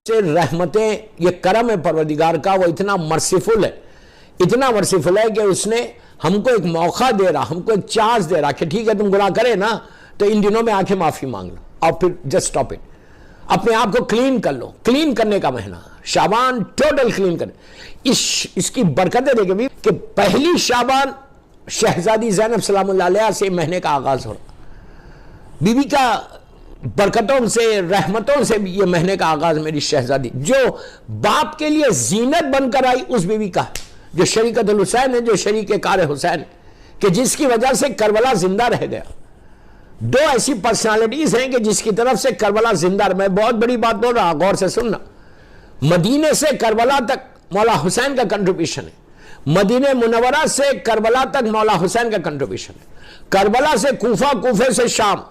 سے رحمتیں، یہ کرم ہے پروردگار کا، وہ اتنا مرسیفل ہے کہ اس نے ہم کو ایک موقع دے رہا، ہم کو ایک چانس دے رہا کہ ٹھیک ہے تم گناہ کرے نا تو ان دنوں میں آ کے معافی مانگ لو اور پھر جسٹ اسٹاپ اٹ، اپنے آپ کو کلین کر لو۔ کلین کرنے کا مہینہ شعبان، ٹوٹل کلین کرنے۔ اس کی برکتیں دیکھیں بھی کہ پہلی شعبان شہزادی زینب سلام اللہ علیہ سے مہینے کا آغاز ہو رہا، بی بی کا برکتوں سے، رحمتوں سے یہ مہینے کا آغاز میری شہزادی جو باپ کے لیے زینت بن کر آئی، اس بی بی کا جو شریکت الحسین ہے، جو شریک کار حسین کہ جس کی وجہ سے کربلا زندہ رہ گیا۔ دو ایسی پرسنالٹیز ہیں کہ جس کی طرف سے کربلا زندہ رہ، میں بہت بڑی بات بول رہا، غور سے سننا۔ مدینے سے کربلا تک مولا حسین کا کنٹریبیوشن ہے، مدینہ منورہ سے کربلا تک مولا حسین کا کنٹریبیوشن ہے، کربلا سے کوفہ، کوفے سے شام،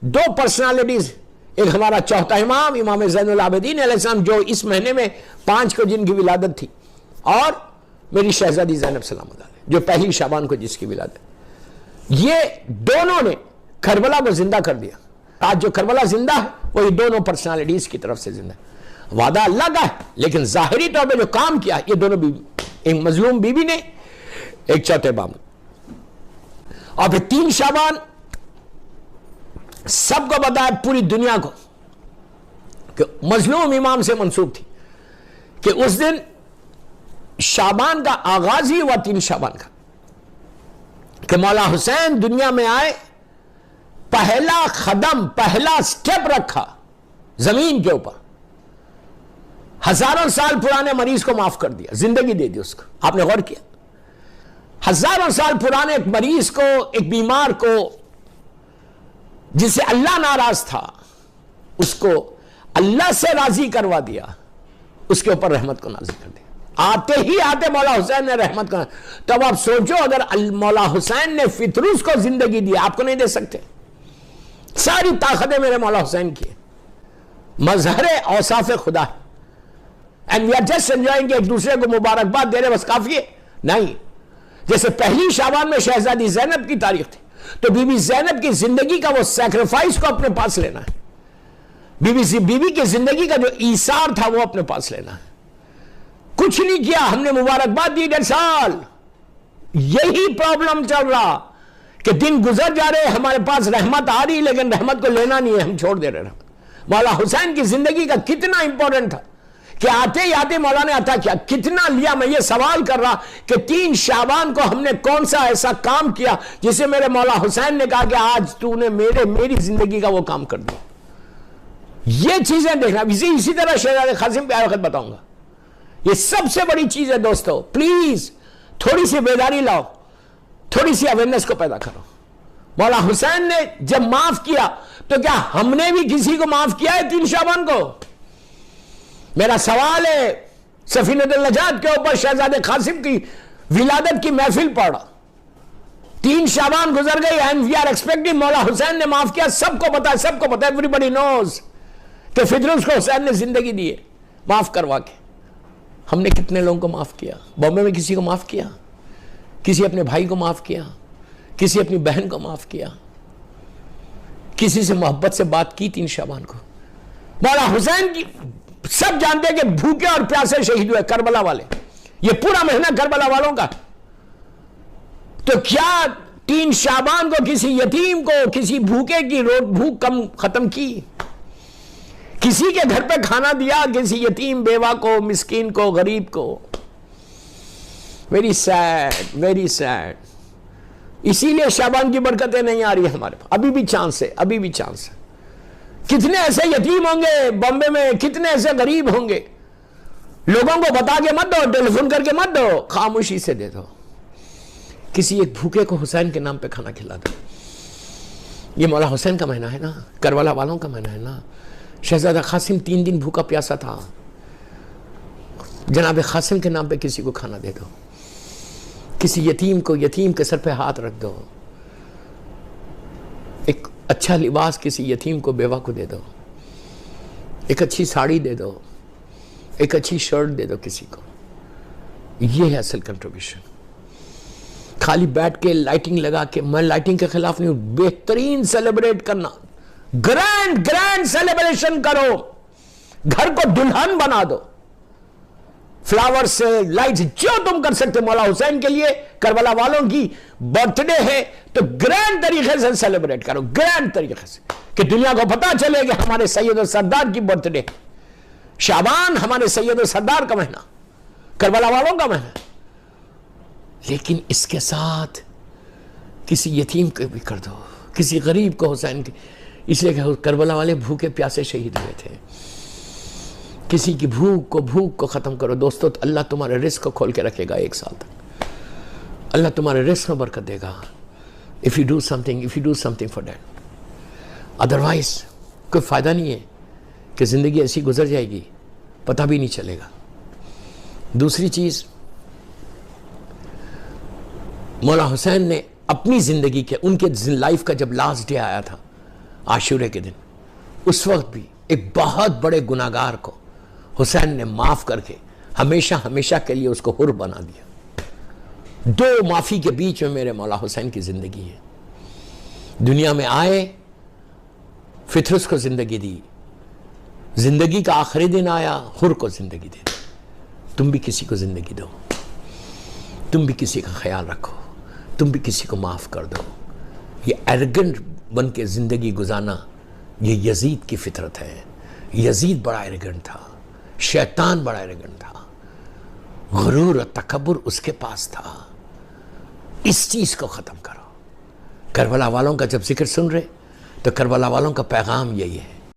دو پرسنالٹیز، ایک ہمارا چوتھا امام، امام زین العابدین علیہ السلام جو اس مہینے میں 5 کو جن کی ولادت تھی، اور میری شہزادی زینب سلام اللہ علیہ جو پہلی شعبان کو جس کی ولادت، یہ دونوں نے کربلا کو زندہ کر دیا۔ آج جو کربلا زندہ ہے وہ یہ دونوں پرسنالٹیز کی طرف سے زندہ ہے۔ وعدہ اللہ کا ہے لیکن ظاہری طور پہ جو کام کیا یہ دونوں بیوی، ایک مظلوم بیوی نے، ایک چوتھے امام نے۔ اور پھر 3 شعبان سب کو بتایا، پوری دنیا کو، کہ مظلوم امام سے منسوب تھی کہ اس دن شعبان کا آغاز ہی ہوا 3 شعبان کا، کہ مولا حسین دنیا میں آئے، پہلا قدم، پہلا سٹیپ رکھا زمین کے اوپر، ہزاروں سال پرانے مریض کو معاف کر دیا، زندگی دے دی اس کو۔ آپ نے غور کیا؟ ہزاروں سال پرانے ایک مریض کو، ایک بیمار کو جس سے اللہ ناراض تھا، اس کو اللہ سے راضی کروا دیا، اس کے اوپر رحمت کو نازل کر دیا۔ آتے ہی آتے مولا حسین نے رحمت کا، تو اب آپ سوچو اگر مولا حسین نے فطروس کو زندگی دی، آپ کو نہیں دے سکتے؟ ساری طاقتیں میرے مولا حسین کی ہیں، مظہر اوصاف خدا ہے، and we are just enjoying, ایک دوسرے کو مبارکباد دے رہے بس کافی ہے؟ نہیں۔ جیسے پہلی شعبان میں شہزادی زینب کی تاریخ تھی، تو بی بی زینب کی زندگی کا وہ سیکریفائس کو اپنے پاس لینا ہے، بی بی کی زندگی کا جو ایثار تھا وہ اپنے پاس لینا ہے۔ کچھ نہیں کیا، ہم نے مبارکباد دی 1.5 سال، یہی پرابلم چل رہا کہ دن گزر جا رہے، ہمارے پاس رحمت آ رہی لیکن رحمت کو لینا نہیں ہے، ہم چھوڑ دے رہے۔ مولا حسین کی زندگی کا کتنا امپورٹنٹ تھا کہ آتے ہی آتے مولا نے عطا کیا، کتنا لیا۔ میں یہ سوال کر رہا کہ 3 شعبان کو ہم نے کون سا ایسا کام کیا جسے میرے مولا حسین نے کہا کہ آج تو نے میری زندگی کا وہ کام کر دیا۔ یہ چیزیں دیکھنا، اسی طرح شہزادے قاسم پہ وقت بتاؤں گا، یہ سب سے بڑی چیز ہے دوستو۔ پلیز تھوڑی سی بیداری لاؤ، تھوڑی سی اویئرنس کو پیدا کرو۔ مولا حسین نے جب معاف کیا تو کیا ہم نے بھی کسی کو معاف کیا ہے 3 شعبان کو؟ میرا سوال ہے، سفینۃ النجات کے اوپر شہزادے قاسم کی ولادت کی محفل پڑھا، 3 شعبان گزر گئی، اینڈ وی آر ایکسپیکٹنگ مولا حسین نے معاف کیا۔ سب کو پتا ہے، سب کو پتا ہے، ایوری بڈی نوز کہ فطروس کو حسین نے زندگی دی ہے معاف کروا کے۔ ہم نے کتنے لوگوں کو معاف کیا؟ بامبے میں کسی کو معاف کیا؟ کسی اپنے بھائی کو معاف کیا؟ کسی اپنی بہن کو معاف کیا؟ کسی سے محبت سے بات کی 3 شعبان کو؟ مولا حسین کی سب جانتے ہیں کہ بھوکے اور پیاسے شہید ہوئے کربلا والے، یہ پورا مہینہ کربلا والوں کا، تو کیا 3 شعبان کو کسی یتیم کو، کسی بھوکے کی بھوک کم ختم کی؟ کسی کے گھر پہ کھانا دیا؟ کسی یتیم بیوہ کو، مسکین کو، غریب کو؟ Very sad, very sad. اسی لیے شعبان کی برکتیں نہیں آ رہی ہمارے پاس، ابھی بھی چانس ہے، ابھی بھی چانس ہے۔ کتنے ایسے یتیم ہوں گے بامبے میں، کتنے ایسے غریب ہوں گے، لوگوں کو بتا کے مت دو، ٹیلی فون کر کے مت دو، خاموشی سے دے دو، کسی ایک بھوکے کو حسین کے نام پہ کھانا کھلا دو۔ یہ مولا حسین کا مہینہ ہے نا، کربلا والوں کا مہینہ ہے نا۔ شہزادہ قاسم 3 دن بھوکا پیاسا تھا، جناب قاسم کے نام پہ کسی کو کھانا دے دو، کسی یتیم کو، یتیم کے سر پہ ہاتھ رکھ دو، ایک اچھا لباس کسی یتیم کو، بیوہ کو دے دو، ایک اچھی ساڑی دے دو، ایک اچھی شرٹ دے دو کسی کو۔ یہ ہے اصل کنٹریبیوشن۔ خالی بیٹھ کے لائٹنگ لگا کے، میں لائٹنگ کے خلاف نہیں ہوں، بہترین سیلیبریٹ کرنا، گرینڈ سیلیبریشن کرو، گھر کو دلہن بنا دو، فلاور سے، لائٹ، جو تم کر سکتے مولا حسین کے لیے. کربلا والوں کی برتھ ڈے ہے تو گرینڈ طریقے سے سیلیبریٹ کرو، گرینڈ طریقے سے، کہ دنیا کو پتا چلے کہ ہمارے سید و سردار کی برتھ ڈے. شعبان ہمارے سید و سردار کا مہینہ، کربلا والوں کا مہینہ. لیکن اس کے ساتھ کسی یتیم کو بھی کر دو، کسی غریب کو حسین کی، اس لیے کہ کربلا والے بھوکے پیاسے شہید ہوئے تھے. کسی کی بھوک کو ختم کرو دوستو، تو اللہ تمہارے رزق کو کھول کے رکھے گا 1 سال تک. اللہ تمہارے رزق میں برکت دے گا. if you do something for that. Otherwise کوئی فائدہ نہیں ہے کہ زندگی ایسی گزر جائے گی، پتہ بھی نہیں چلے گا. دوسری چیز، مولا حسین نے اپنی زندگی کے، ان کے لائف کا جب لاسٹ ڈے آیا تھا عاشورے کے دن، اس وقت بھی ایک بہت بڑے گناہگار کو حسین نے معاف کر کے ہمیشہ کے لیے اس کو حر بنا دیا. 2 معافی کے بیچ میں میرے مولا حسین کی زندگی ہے. دنیا میں آئے، فطرس کو زندگی دی، زندگی کا آخری دن آیا، حر کو زندگی دے دی. تم بھی کسی کو زندگی دو، تم بھی کسی کا خیال رکھو، تم بھی کسی کو معاف کر دو. یہ ایرگنٹ بن کے زندگی گزارنا یہ یزید کی فطرت ہے. یزید بڑا ایرگنٹ تھا، شیطان بڑا ایرگنٹ تھا، غرور اور تکبر اس کے پاس تھا. اس چیز کو ختم کرو. کربلا والوں کا جب ذکر سن رہے تو کربلا والوں کا پیغام یہی ہے